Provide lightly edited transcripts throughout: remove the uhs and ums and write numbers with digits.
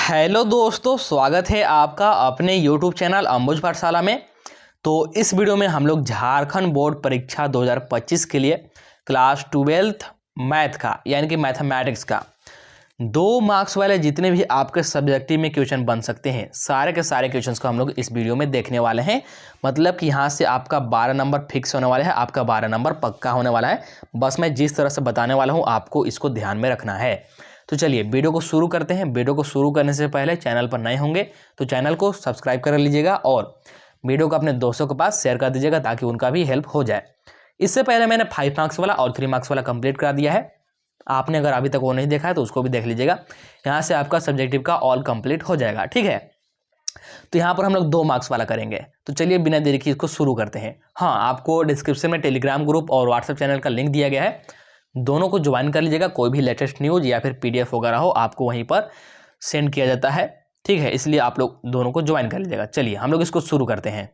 Hello दोस्तों, स्वागत है आपका अपने यूट्यूब चैनल अंबुज पाठशाला में। तो इस वीडियो में हम लोग झारखंड बोर्ड परीक्षा 2025 के लिए क्लास 12th मैथ का यानी कि मैथमेटिक्स का 2 मार्क्स वाले जितने भी आपके सब्जेक्टिव में क्वेश्चन बन सकते हैं सारे के सारे क्वेश्चंस को हम लोग इस वीडियो में देखने वाले हैं। मतलब कि यहाँ से आपका 12 नंबर फिक्स होने वाला है, आपका 12 नंबर पक्का होने वाला है। बस मैं जिस तरह से बताने वाला हूँ आपको इसको ध्यान में रखना है। तो चलिए वीडियो को शुरू करते हैं। वीडियो को शुरू करने से पहले चैनल पर नए होंगे तो चैनल को सब्सक्राइब कर लीजिएगा और वीडियो को अपने दोस्तों के पास शेयर कर दीजिएगा ताकि उनका भी हेल्प हो जाए। इससे पहले मैंने 5 मार्क्स वाला और 3 मार्क्स वाला कंप्लीट करा दिया है। आपने अगर अभी तक वो नहीं देखा है तो उसको भी देख लीजिएगा। यहाँ से आपका सब्जेक्टिव का ऑल कंप्लीट हो जाएगा, ठीक है। तो यहाँ पर हम लोग 2 मार्क्स वाला करेंगे। तो चलिए बिना देरी के इसको शुरू करते हैं। हाँ, आपको डिस्क्रिप्शन में टेलीग्राम ग्रुप और व्हाट्सएप चैनल का लिंक दिया गया है, दोनों को ज्वाइन कर लीजिएगा। कोई भी लेटेस्ट न्यूज़ या फिर पीडीएफ वगैरह हो आपको वहीं पर सेंड किया जाता है, ठीक है। इसलिए आप लोग दोनों को ज्वाइन कर लीजिएगा। चलिए हम लोग इसको शुरू करते हैं।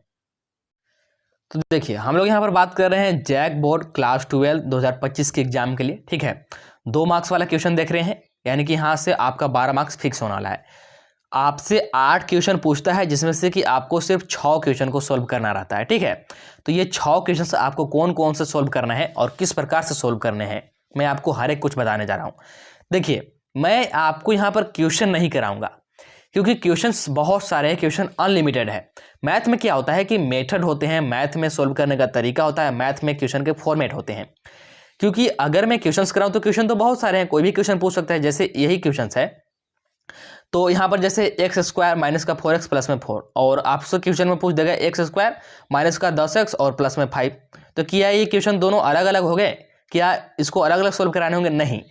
तो देखिए हम लोग यहाँ पर बात कर रहे हैं जैक बोर्ड क्लास 12 2025 के एग्जाम के लिए, ठीक है। 2 मार्क्स वाला क्वेश्चन देख रहे हैं, यानी कि यहाँ से आपका 12 मार्क्स फिक्स होने वाला है। आपसे 8 क्वेश्चन पूछता है जिसमें से कि आपको सिर्फ 6 क्वेश्चन को सोल्व करना रहता है, ठीक है। तो ये 6 क्वेश्चन आपको कौन कौन से सोल्व करना है और किस प्रकार से सोल्व करने हैं मैं आपको हर एक कुछ बताने जा रहा हूँ। देखिए मैं आपको यहाँ पर क्वेश्चन नहीं कराऊंगा क्योंकि क्वेश्चंस बहुत सारे हैं, क्वेश्चन अनलिमिटेड है। मैथ में क्या होता है कि मेथड होते हैं, मैथ में सोल्व करने का तरीका होता है, मैथ में क्वेश्चन के फॉर्मेट होते हैं। क्योंकि अगर मैं क्वेश्चंस कराऊं तो क्वेश्चन तो बहुत सारे हैं, कोई भी क्वेश्चन पूछ सकता है। जैसे यही क्वेश्चन है तो यहाँ पर जैसे एक्स स्क्वायर माइनस का 4x प्लस में 4, और आपसे क्वेश्चन में पूछ देगा एक्स स्क्वायर माइनस का 10x और प्लस में 5। तो क्या ये क्वेश्चन दोनों अलग अलग हो गए? क्या इसको अलग अलग सोल्व कराने होंगे? नहीं।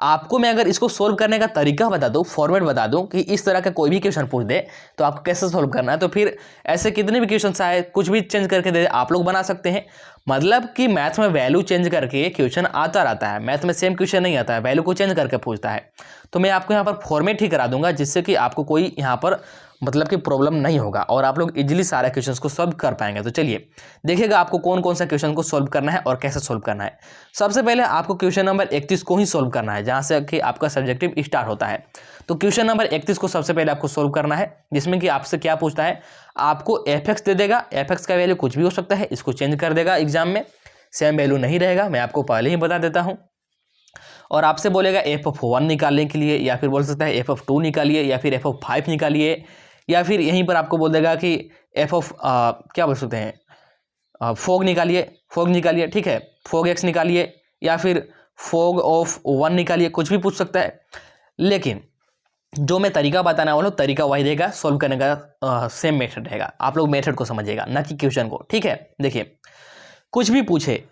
आपको मैं अगर इसको सोल्व करने का तरीका बता दूं, फॉर्मेट बता दूं कि इस तरह का कोई भी क्वेश्चन पूछ दे तो आपको कैसे सोल्व करना है, तो फिर ऐसे कितने भी क्वेश्चन आए कुछ भी चेंज करके दे आप लोग बना सकते हैं। मतलब कि मैथ में वैल्यू चेंज करके क्वेश्चन आता रहता है, मैथ में सेम क्वेश्चन नहीं आता है, वैल्यू को चेंज करके पूछता है। तो मैं आपको यहाँ पर फॉर्मेट ही करा दूंगा जिससे कि आपको कोई यहाँ पर मतलब कि प्रॉब्लम नहीं होगा और आप लोग इजीली सारे क्वेश्चंस को सॉल्व कर पाएंगे। तो चलिए देखिएगा आपको कौन कौन सा क्वेश्चन को सॉल्व करना है और कैसे सॉल्व करना है। सबसे पहले आपको क्वेश्चन नंबर 31 को ही सॉल्व करना है, जहां से कि आपका सब्जेक्टिव स्टार्ट होता है। तो क्वेश्चन नंबर 31 को सबसे पहले आपको सॉल्व करना है, जिसमें कि आपसे क्या पूछता है, आपको एफ दे देगा। एफ का वैल्यू कुछ भी हो सकता है, इसको चेंज कर देगा एग्जाम में, सेम वैल्यू नहीं रहेगा, मैं आपको पहले ही बता देता हूँ। और आपसे बोलेगा f(1) निकालने के लिए, या फिर बोल सकता है f(2) निकालिए, या फिर f(5) निकालिए, या फिर यहीं पर आपको बोल देगा कि क्या बोल सकते हैं फोग निकालिए, ठीक है, फोग x निकालिए, या फिर फोग ऑफ 1 निकालिए, कुछ भी पूछ सकता है। लेकिन जो मैं तरीका बताने वाला हूँ तरीका वही रहेगा, सोल्व करने का सेम मेथड रहेगा। आप लोग मेथड को समझिएगा ना कि क्वेश्चन को, ठीक है। देखिए कुछ भी पूछे,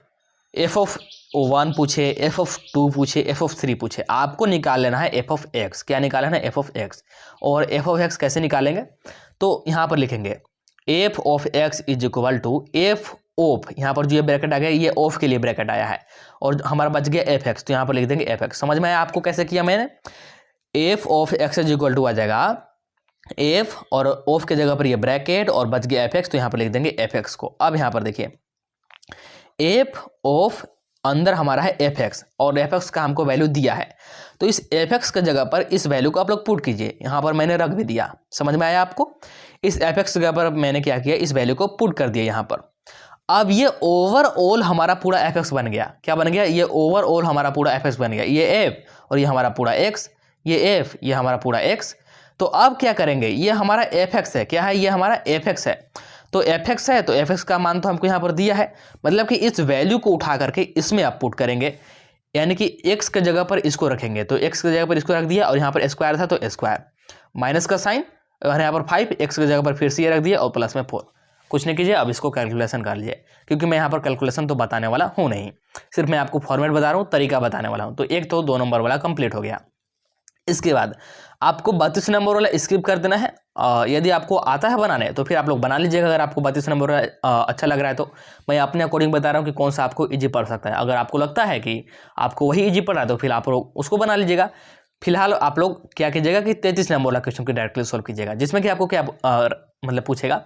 f(1) पूछे, f(2) पूछे, f(3) पूछे, आपको निकाल लेना है f(x). क्या निकालना है? f(x). और f(x) कैसे निकालेंगे? तो यहाँ पर लिखेंगे f(x) is equal to f of, यहाँ पर जो ये ब्रैकेट आ गया ये ऑफ के लिए ब्रैकेट आया है और हमारा बच गया f(x), तो यहाँ पर लिख देंगे f(x). समझ में आया आपको कैसे किया मैंने? f of x is equal to आ जाएगा f और ऑफ के जगह पर ये ब्रैकेट और बच गया f(x), तो यहाँ पर लिख देंगे f(x) को। अब यहाँ पर देखिए f ऑफ अंदर हमारा है f(x) और f(x) का हमको वैल्यू दिया है, तो इस f(x) के जगह पर इस वैल्यू को आप लोग पुट कीजिए। यहाँ पर मैंने रख भी दिया, समझ में आया आपको? इस f(x) जगह पर मैंने क्या किया, इस वैल्यू को पुट कर दिया यहाँ पर। अब ये ओवरऑल हमारा पूरा f(x) बन गया। क्या बन गया? ये ओवरऑल हमारा पूरा f(x) बन गया। ये f और ये हमारा पूरा x, ये f ये हमारा पूरा x। तो अब क्या करेंगे, ये हमारा f(x) है, क्या है? ये हमारा f(x) है। तो f(x) है तो f(x) का मान तो हमको यहाँ पर दिया है, मतलब कि इस वैल्यू को उठा करके इसमें आप पुट करेंगे, यानी कि x के जगह पर इसको रखेंगे। तो x के जगह पर इसको रख दिया और यहाँ पर स्क्वायर था तो स्क्वायर, माइनस का साइन और यहाँ पर 5, x के जगह पर फिर से ये रख दिया और प्लस में 4। कुछ नहीं कीजिए, अब इसको कैलकुलेशन कर लीजिए, क्योंकि मैं यहाँ पर कैलकुलेशन तो बताने वाला हूँ नहीं, सिर्फ मैं आपको फॉर्मेट बता रहा हूँ, तरीका बताने वाला हूँ। तो एक तो 2 नंबर वाला कंप्लीट हो गया। इसके बाद आपको 32 नंबर वाला स्किप कर देना है। यदि आपको आता है बनाने तो फिर आप लोग बना लीजिएगा। अगर आपको 32 नंबर वाला अच्छा लग रहा है तो मैं अपने अकॉर्डिंग बता रहा हूँ कि कौन सा आपको इजी पड़ सकता है। अगर आपको लगता है कि आपको वही इजी पड़ रहा है तो फिर आप लोग उसको बना लीजिएगा। फिलहाल आप लोग क्या कीजिएगा कि 33 नंबर वाला क्वेश्चन को डायरेक्टली सोल्व कीजिएगा, जिसमें कि आपको क्या मतलब पूछेगा,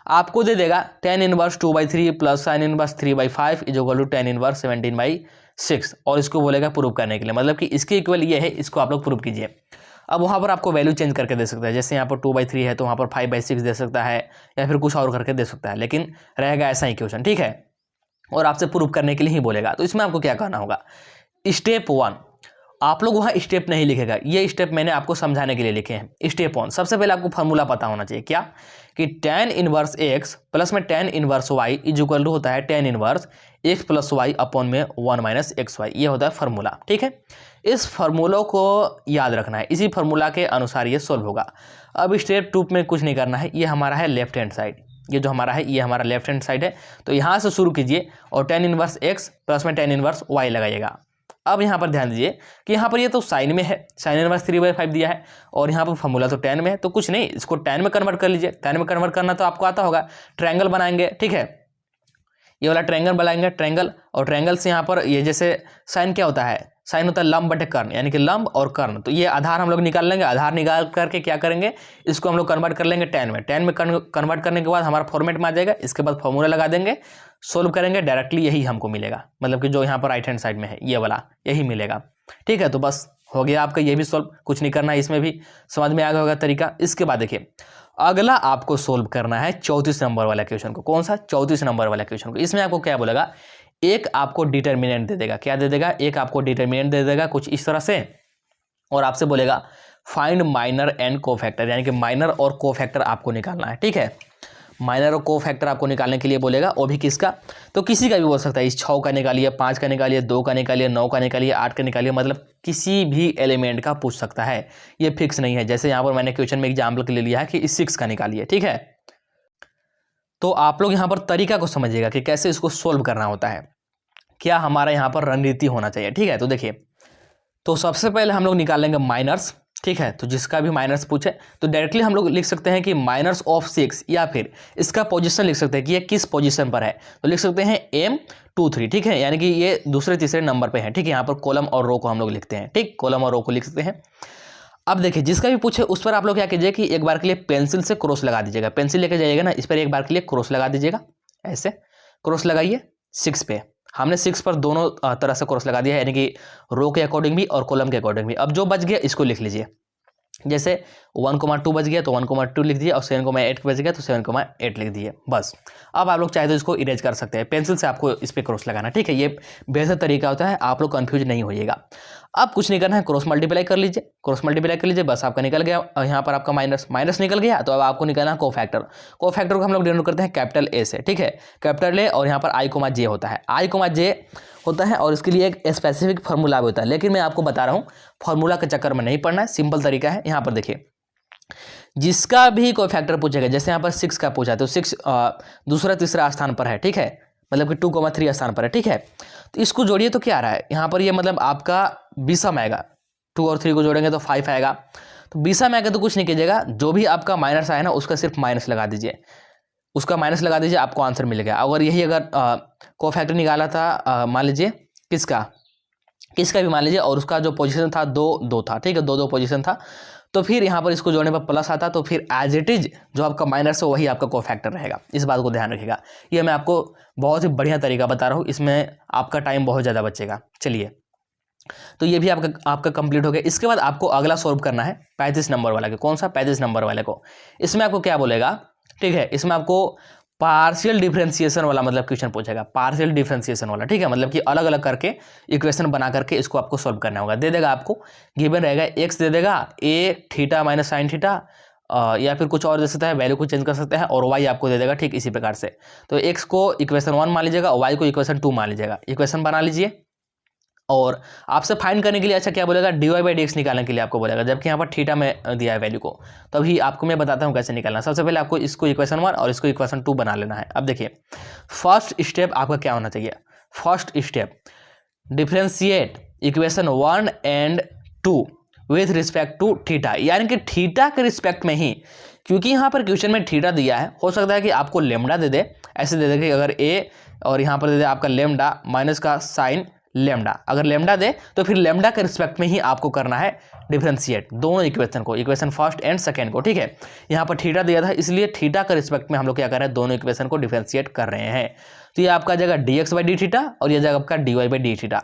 आपको दे देगा tan inverse 2/3 plus sin inverse 3/5 is equal to tan inverse 17/6 और इसको बोलेगा प्रूव करने के लिए, मतलब कि इसके इक्वल ये है, इसको आप लोग प्रूव कीजिए। अब वहाँ पर आपको वैल्यू चेंज करके दे सकता है, जैसे यहाँ पर 2/3 है तो वहाँ पर 5/6 दे सकता है, या फिर कुछ और करके दे सकता है, लेकिन रहेगा ऐसा ही क्वेश्चन, ठीक है। और आपसे प्रूव करने के लिए ही बोलेगा। तो इसमें आपको क्या करना होगा, स्टेप 1 आप लोग वहाँ स्टेप नहीं लिखेगा, ये स्टेप मैंने आपको समझाने के लिए लिखे हैं। स्टेप 1 सबसे पहले आपको फॉर्मूला पता होना चाहिए, क्या कि tan इनवर्स x प्लस में tan inverse y is equal to होता है tan inverse x plus Y upon में 1 माइनस एक्स वाई, ये होता है फार्मूला, ठीक है। इस फार्मूला को याद रखना है, इसी फार्मूला के अनुसार ये सोल्व होगा। अब स्टेप 2 में कुछ नहीं करना है, ये हमारा है लेफ्ट हैंड साइड, ये जो हमारा है ये हमारा लेफ्ट हैंड साइड है, तो यहाँ से शुरू कीजिए और tan इनवर्स x प्लस में tan इनवर्स y लगाइएगा। अब यहाँ पर ध्यान दीजिए कि यहाँ पर ये तो साइन में है, साइन इनवर्स 3/5 दिया है, और यहाँ पर फॉर्मूला तो tan में है, तो कुछ नहीं, इसको tan में कन्वर्ट कर लीजिए। tan में कन्वर्ट करना तो आपको आता होगा, ट्रायंगल बनाएंगे, ठीक है, ये वाला ट्रायंगल बनाएंगे, ट्रायंगल, और ट्रायंगल से यहाँ पर ये जैसे साइन क्या होता है, साइन होता है लंब बटे कर्ण, यानी कि लंब और कर्ण, तो ये आधार हम लोग निकाल लेंगे। आधार निकाल करके क्या करेंगे, इसको हम लोग कन्वर्ट कर लेंगे tan में। tan में कन्वर्ट करने के बाद हमारा फॉर्मेट में आ जाएगा, इसके बाद फॉर्मूला लगा देंगे, सोल्व करेंगे, डायरेक्टली यही हमको मिलेगा, मतलब कि जो यहाँ पर राइट हैंड साइड में है ये वाला यही मिलेगा, ठीक है। तो बस हो गया आपका ये भी सोल्व, कुछ नहीं करना है, इसमें भी समझ में आ गया होगा तरीका। इसके बाद देखिए अगला आपको सोल्व करना है 34 नंबर वाला क्वेश्चन को। कौन सा? 34 नंबर वाला क्वेश्चन को। इसमें आपको क्या बोलेगा, एक आपको डिटर्मिनेंट दे देगा, क्या दे देगा, एक आपको डिटर्मिनेंट दे देगा कुछ इस तरह से, और आपसे बोलेगा फाइंड माइनर एंड कोफैक्टर, यानी कि माइनर और कोफैक्टर आपको निकालना है, ठीक है। माइनर और कोफैक्टर आपको निकालने के लिए बोलेगा, वो भी किसका, तो किसी का भी बोल सकता है, इस 6 का निकालिए, 5 का निकालिए, 2 का निकालिए, 9 का निकालिए, 8 का निकालिए, मतलब किसी भी एलिमेंट का पूछ सकता है, ये फिक्स नहीं है। जैसे यहाँ पर मैंने क्वेश्चन में एग्जाम्पल के लिए लिया है कि इस 6 का निकालिए, ठीक है। तो आप लोग यहाँ पर तरीका को समझिएगा कि कैसे इसको सोल्व करना होता है, क्या हमारा यहाँ पर रणनीति होना चाहिए, ठीक है। तो देखिए, तो सबसे पहले हम लोग निकालेंगे माइनर्स, ठीक है। तो जिसका भी माइनर्स पूछे तो डायरेक्टली हम लोग लिख सकते हैं कि माइनर्स ऑफ 6, या फिर इसका पोजीशन लिख सकते हैं कि ये किस पोजीशन पर है, तो लिख सकते हैं M23, ठीक है, यानी कि ये दूसरे तीसरे नंबर पे है, ठीक है। यहाँ पर कॉलम और रो को हम लोग लिखते हैं, ठीक, कॉलम और रो को लिख सकते हैं। अब देखिए, जिसका भी पूछे उस पर आप लोग क्या कीजिए कि एक बार के लिए पेंसिल से क्रॉस लगा दीजिएगा, पेंसिल लेके जाइएगा ना, इस पर एक बार के लिए क्रॉस लगा दीजिएगा, ऐसे क्रॉस लगाइए 6 पे। हमने 6 पर दोनों तरह से क्रॉस लगा दिया है, यानी कि रो के अकॉर्डिंग भी और कॉलम के अकॉर्डिंग भी। अब जो बच गया इसको लिख लीजिए, जैसे 1,2 बच गया तो 1,2 लिख दिए, और 7,8 बच गया तो 7,8 लिख दिए, बस। अब आप लोग चाहे तो इसको इरेज कर सकते हैं, पेंसिल से आपको इस पर क्रॉस लगाना, ठीक है। ये बेहतर तरीका होता है, आप लोग कंफ्यूज नहीं होइएगा। अब कुछ नहीं करना है, क्रॉस मल्टीप्लाई कर लीजिए, क्रॉस मल्टीप्लाई कर लीजिए, बस आपका निकल गया। यहाँ पर आपका माइनस निकल गया, तो अब आपको निकालना है कोफैक्टर। कोफैक्टर को हम लोग डिनोट करते हैं कैपिटल ए से, ठीक है, कैपिटल ए, और यहाँ पर I, J होता है, I, J होता है, और इसके लिए एक स्पेसिफिक फार्मूला भी होता है, लेकिन मैं आपको बता रहा हूँ फार्मूला के चक्कर में नहीं पड़ना है, सिंपल तरीका है। यहाँ पर देखिए, जिसका भी कोई फैक्टर पूछेगा, जैसे यहाँ पर 6 का पूछा तो 6 दूसरा तीसरा स्थान पर है, ठीक है, मतलब कि 2,3 स्थान पर है, ठीक है। तो इसको जोड़िए तो क्या आ रहा है यहाँ पर, ये मतलब आपका बीसम आएगा, 2 और 3 को जोड़ेंगे तो 5 आएगा, तो बीसम आएगा। तो कुछ नहीं कीजिएगा, जो भी आपका माइनस आया ना उसका सिर्फ माइनस लगा दीजिए, उसका माइनस लगा दीजिए, आपको आंसर मिलेगा। अगर यही अगर कोफैक्टर निकाला था, मान लीजिए किसका भी मान लीजिए, और उसका जो पोजीशन था 2 था, ठीक है, 2 पोजीशन था, तो फिर यहाँ पर इसको जोड़ने पर प्लस आता, तो फिर एज इट इज जो आपका माइनस है वही आपका कोफैक्टर रहेगा। इस बात को ध्यान रखिएगा, ये मैं आपको बहुत ही बढ़िया तरीका बता रहा हूँ, इसमें आपका टाइम बहुत ज़्यादा बचेगा। चलिए, तो ये भी आपका कंप्लीट हो गया। इसके बाद आपको अगला सॉल्व करना है 35 नंबर वाला के। कौन सा? 35 नंबर वाले को। इसमें आपको क्या बोलेगा, ठीक है, इसमें आपको पार्शियल डिफरेंशिएशन वाला मतलब क्वेश्चन पूछेगा, पार्शियल डिफरेंशिएशन वाला, ठीक है, मतलब कि अलग अलग करके इक्वेशन बना करके इसको आपको सॉल्व करना होगा। दे देगा आपको, गिवन रहेगा x दे देगा, a theta minus sine theta, या फिर कुछ और दे सकता है, वैल्यू को चेंज कर सकता है, और y आपको दे देगा, ठीक इसी प्रकार से। तो x को इक्वेशन 1 मान लीजिएगा, y को इक्वेशन 2 मान लीजिएगा, इक्वेशन बना लीजिए। और आपसे फाइंड करने के लिए अच्छा क्या बोलेगा, dy/dx निकालने के लिए आपको बोलेगा, जबकि यहाँ पर थीटा में दिया है वैल्यू को। तो अभी आपको मैं बताता हूँ कैसे निकालना। सबसे पहले आपको इसको इक्वेशन 1 और इसको इक्वेशन 2 बना लेना है। अब देखिए, फर्स्ट स्टेप आपका क्या होना चाहिए, first step differentiate equation 1 and 2 with respect to theta, यानी कि थीटा के रिस्पेक्ट में ही, क्योंकि यहाँ पर क्वेश्चन में थीटा दिया है, हो सकता है कि आपको लेमडा दे दे, ऐसे दे दे कि अगर a और यहाँ पर दे दे आपका लेमडा माइनस का साइन लेमडा, अगर लेमडा दे तो फिर लेमडा के रिस्पेक्ट में ही आपको करना है डिफरेंशिएट दोनों इक्वेशन को, इक्वेशन फर्स्ट एंड सेकंड को, ठीक है। यहाँ पर थीटा दिया था, इसलिए थीटा के रिस्पेक्ट में हम लोग क्या कर रहे हैं, दोनों इक्वेशन को डिफरेंशिएट कर रहे हैं। तो ये आपका जगह dx/d थीटा और ये जगह आपका dy/d थीटा।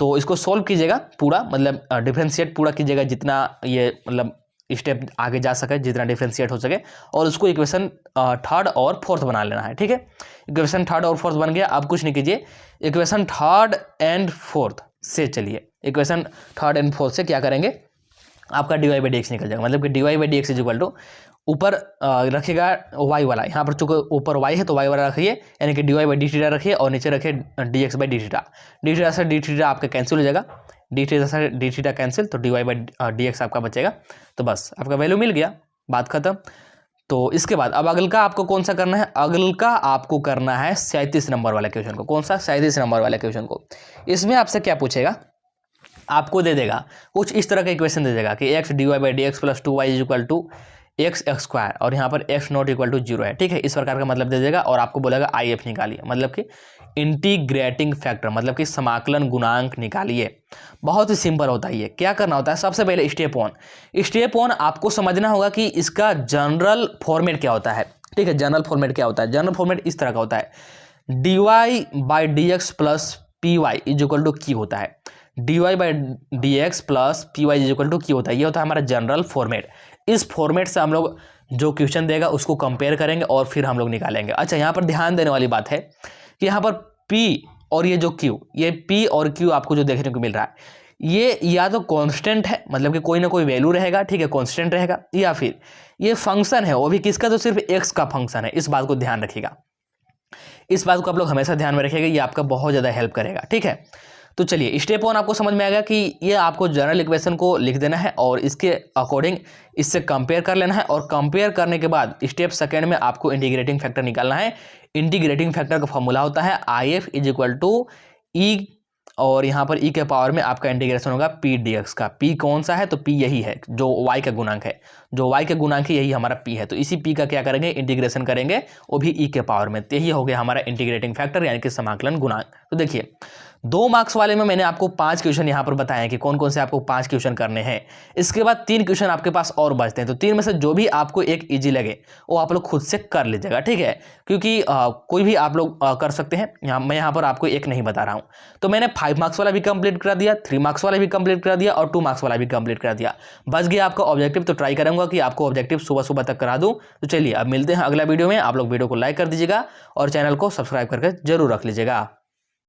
तो इसको सोल्व कीजिएगा पूरा, मतलब डिफ्रेंशिएट पूरा कीजिएगा जितना ये मतलब स्टेप आगे जा सके, जितना डिफ्रेंशिएट हो सके, और उसको इक्वेशन थर्ड और फोर्थ बना लेना है। ठीक है, इक्वेशन थर्ड और फोर्थ बन गया। अब कुछ नहीं कीजिए, इक्वेशन थर्ड एंड फोर्थ से चलिए, इक्वेशन थर्ड एंड फोर्थ से क्या करेंगे, आपका dy बाई डी एक्स निकल जाएगा। मतलब कि dy by D X is equal to ऊपर रखिएगा y वाला, यहाँ पर चूंकि ऊपर y है तो y वाला रखिए, यानी कि dy बाई डी थीटा रखिए, और नीचे रखिए dx by D theta. D theta से डी थीटा आपका कैंसिल हो जाएगा, डी थीटा से डी थीटा कैंसिल, तो dy बाई डी एक्स आपका बचेगा। तो बस आपका वैल्यू मिल गया, बात खत्म। तो इसके बाद अब अगल का आपको कौन सा करना है, अगल का आपको करना है 37 नंबर वाले क्वेश्चन को। कौन सा, 37 नंबर वाले क्वेश्चन को। इसमें आपसे क्या पूछेगा, आपको दे देगा कुछ इस तरह का इक्वेशन दे देगा कि x dy by D X plus 2y is equal to X square, और यहाँ पर x नॉट इक्वल टू 0 है। ठीक है, इस प्रकार का मतलब दे देगा, और आपको बोलेगा IF निकालिए, मतलब कि इंटीग्रेटिंग फैक्टर, मतलब कि समाकलन गुणांक निकालिए। बहुत ही सिंपल होता है ये। क्या करना होता है, सबसे पहले स्टेप वन आपको समझना होगा कि इसका जनरल फॉर्मेट क्या होता है। ठीक है, जनरल फॉर्मेट क्या होता है, जनरल फॉर्मेट इस तरह का होता है, dy by D X plus P Y is equal to Q होता है। dy by D X plus P Y is equal to Q होता है, ये होता है हमारा जनरल फॉर्मेट। इस फॉर्मेट से हम लोग जो क्वेश्चन देगा उसको कंपेयर करेंगे और फिर हम लोग निकालेंगे। अच्छा, यहाँ पर ध्यान देने वाली बात है कि यहाँ पर p और ये जो q, ये p और q आपको जो देखने को मिल रहा है, ये या तो कांस्टेंट है, मतलब कि कोई ना कोई वैल्यू रहेगा। ठीक है, कांस्टेंट रहेगा, या फिर ये फंक्शन है, वो भी किसका, तो सिर्फ x का फंक्शन है। इस बात को ध्यान रखिएगा, इस बात को आप लोग हमेशा ध्यान में रखिएगा, ये आपका बहुत ज़्यादा हेल्प करेगा। ठीक है, तो चलिए स्टेप वन आपको समझ में आ गया कि ये आपको जनरल इक्वेशन को लिख देना है और इसके अकॉर्डिंग इससे कंपेयर कर लेना है, और कंपेयर करने के बाद स्टेप सेकंड में आपको इंटीग्रेटिंग फैक्टर निकालना है। इंटीग्रेटिंग फैक्टर का फॉर्मूला होता है IF इज इक्वल टू ई, और यहाँ पर ई के पावर में आपका इंटीग्रेशन होगा पी डी एक्स का। पी कौन सा है, तो पी यही है जो वाई का गुणांक है, जो वाई का गुणांक है यही हमारा पी है। तो इसी पी का क्या करेंगे, इंटीग्रेशन करेंगे, वो भी ई के पावर में। तो यही हो गया हमारा इंटीग्रेटिंग फैक्टर, यानी कि समाकलन गुणांक। तो देखिए 2 मार्क्स वाले में मैंने आपको 5 क्वेश्चन यहाँ पर बताए कि कौन कौन से आपको 5 क्वेश्चन करने हैं। इसके बाद 3 क्वेश्चन आपके पास और बचते हैं, तो 3 में से जो भी आपको एक इजी लगे वो आप लोग खुद से कर लीजिएगा। ठीक है, क्योंकि कोई भी आप लोग कर सकते हैं, मैं यहाँ पर आपको एक नहीं बता रहा हूँ। तो मैंने 5 मार्क्स वाला भी कंप्लीट करा दिया, 3 मार्क्स वाला भी कंप्लीट करा दिया, और 2 मार्क्स वाला भी कंप्लीट करा दिया। बच गया आपका ऑब्जेक्टिव। तो ट्राई करूंगा कि आपको ऑब्जेक्टिव सुबह सुबह तक करा दूं। तो चलिए अब मिलते हैं अगला वीडियो में। आप लोग वीडियो को लाइक कर दीजिएगा और चैनल को सब्सक्राइब करके जरूर रख लीजिएगा।